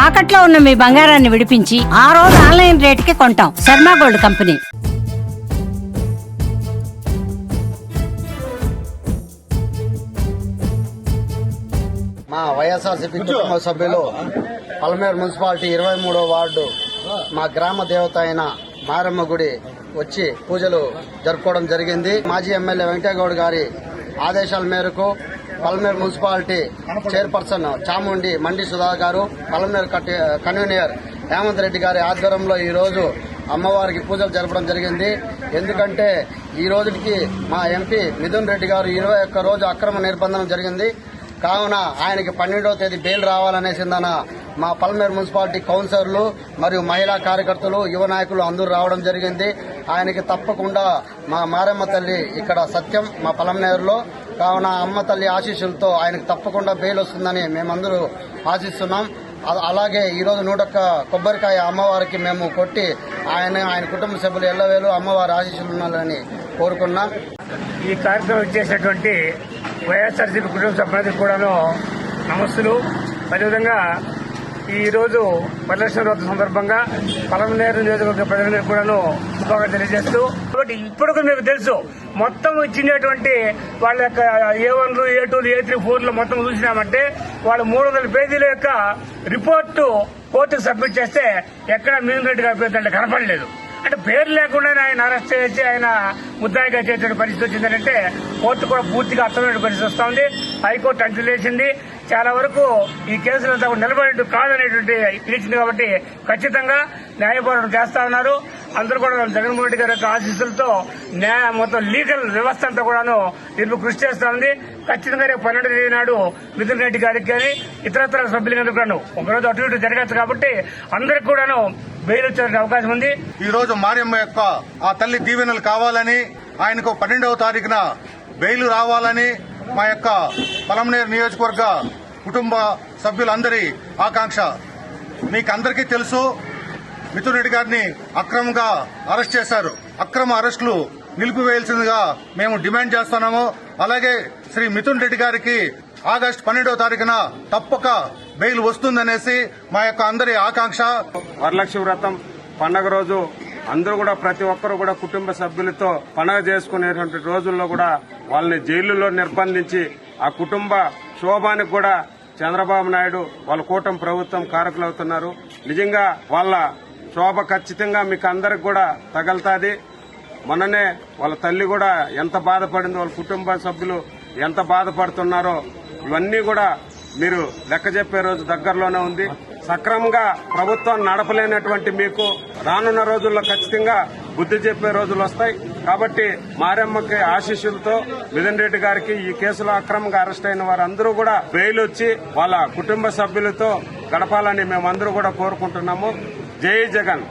తాకట్లో ఉన్న మీ బంగారాన్ని విడిపించి ఆ రోజు ఆన్లైన్ రేటుకి కొంటాం. Sharma gold company. మా వైఎస్ఆర్సీపీ కుటుంబ సభ్యులు పలమేరు మున్సిపాలిటీ 23వ వార్డు మా గ్రామ దేవత అయిన మారమ్మ గుడి వచ్చి పూజలు జరుపుకోవడం జరిగింది. మాజీ ఎమ్మెల్యే వెంకటగౌడ్ గారి ఆదేశాల మేరకు పలమేరు మున్సిపాలిటీ చైర్పర్సన్ చాముండి మండి సుధా గారు, పలమేరు కన్వీనర్ హేమంత్ రెడ్డి గారి ఆధ్వర్యంలో ఈ రోజు అమ్మవారికి పూజలు జరపడం జరిగింది. ఎందుకంటే ఈ రోజుకి మా ఎంపీ మిథున్ రెడ్డి గారు 21 రోజు అక్రమ నిర్బంధనం జరిగింది. కావున ఆయనకి 12వ తేదీ బెయిల్ రావాలనేసిందన మా పలమేరు మున్సిపాలిటీ కౌన్సిలర్లు మరియు మహిళా కార్యకర్తలు, యువ నాయకులు అందరూ రావడం జరిగింది. ఆయనకి తప్పకుండా మా మారమ్మ తల్లి ఇక్కడ సత్యం మా పలమనేరులో. కావున అమ్మ తల్లి ఆశీస్సులతో ఆయనకు తప్పకుండా బెయిల్ వస్తుందని మేమందరూ ఆశిస్తున్నాం. అలాగే ఈరోజు 101 కొబ్బరికాయ అమ్మవారికి మేము కొట్టి ఆయన కుటుంబ సభ్యులు ఎల్లవేళ అమ్మవారి ఆశీస్సులు ఉండాలని కోరుకున్నాం. ఈ కార్యక్రమం ఇచ్చేసినటువంటి వైఎస్ఆర్సీపీ కుటుంబ సభ్యులకు కూడాను నమస్సులు. అదేవిధంగా ఈరోజు పరిరక్షణ రోజు సందర్భంగా పలమనేరు నియోజకవర్గ ప్రజలకు కూడాను శుభాకాంక్షలు తెలియజేస్తూ, కాబట్టి ఇప్పుడు మీకు తెలుసు మొత్తం ఇచ్చినటువంటి వాళ్ళ యొక్క A1, A2, A3, 4 మొత్తం చూసినామంటే వాళ్ళు 300 పేజీల యొక్క రిపోర్టు కోర్టుకు సబ్మిట్ చేస్తే ఎక్కడ మిథున్ రెడ్డి గారి పేరు కనపడలేదు. అంటే పేరు లేకుండా ఆయన అరెస్ట్ చేసి ఆయన ముద్దాయిగా చేసే పరిస్థితి వచ్చిందంటే కోర్టు కూడా పూర్తిగా అర్థమైన పరిస్థితి వస్తూ ఉంది. హైకోర్టు అంచులేసింది. చాలా వరకు ఈ కేసులో నిలబడి కాదనేటువంటి ఇచ్చింది. కాబట్టి ఖచ్చితంగా న్యాయపోరాటం చేస్తా ఉన్నారు. అందరూ కూడా జగన్మోహన్ రెడ్డి గారి యొక్క ఆశీస్సులతో మొత్తం లీగల్ వ్యవస్థ అంతా కూడాను దీనికి కృషి చేస్తా ఉంది. ఖచ్చితంగా రేపు 12వ తేదీ నాడు మిథున్ రెడ్డి గారికి కానీ ఇతరత్ర సభ్యులందరూ కూడాను ఒకరోజు అటు ఇటు జరగచ్చు. కాబట్టి అందరికి కూడాను బెయిల్ వచ్చే అవకాశం ఉంది. ఈ రోజు మారియమ్మ యొక్క ఆ తల్లి దీవెనలు కావాలని, ఆయనకు 12వ తారీఖున బెయిల్ రావాలని మా యొక్క పలమనేరు నియోజకవర్గ కుటుంబ సభ్యులందరి ఆకాంక్ష. మీకందరికీ తెలుసు, మిథున్ రెడ్డి గారిని అక్రమంగా అరెస్ట్ చేశారు. అక్రమ అరెస్టులు నిలిపివేయాల్సిందిగా మేము డిమాండ్ చేస్తున్నాము. అలాగే శ్రీ మిథున్ రెడ్డి గారికి ఆగస్టు 12వ తారీఖున తప్పక బెయిల్ వస్తుందనేసి మా యొక్క అందరి ఆకాంక్ష. వరలక్ష్మి వ్రతం పండగ రోజు అందరూ కూడా ప్రతి ఒక్కరూ కూడా కుటుంబ సభ్యులతో పండగ చేసుకునేటువంటి రోజుల్లో కూడా వాళ్ళని జైలులో నిర్బంధించి ఆ కుటుంబ శోభానికి కూడా చంద్రబాబు నాయుడు వాళ్ళ కూటమి ప్రభుత్వం కారకులవుతున్నారు. నిజంగా వాళ్ళ శోభ ఖచ్చితంగా మీకు అందరికి కూడా తగలుతుంది. మొన్ననే వాళ్ళ తల్లి కూడా ఎంత బాధపడిందో, వాళ్ళ కుటుంబ సభ్యులు ఎంత బాధపడుతున్నారో ఇవన్నీ కూడా మీరు లెక్క చెప్పే రోజు దగ్గరలోనే ఉంది. సక్రమంగా ప్రభుత్వం నడపలేనటువంటి మీకు రానున్న రోజుల్లో ఖచ్చితంగా బుద్ధి చెప్పే రోజులు వస్తాయి. కాబట్టి మారమ్మకి ఆశీస్సులతో మిథున్ రెడ్డి గారికి ఈ కేసులో అక్రమంగా అరెస్ట్ అయిన వారందరూ కూడా బెయిల్ వచ్చి వాళ్ళ కుటుంబ సభ్యులతో గడపాలని మేమందరూ కూడా కోరుకుంటున్నాము. జై జగన్.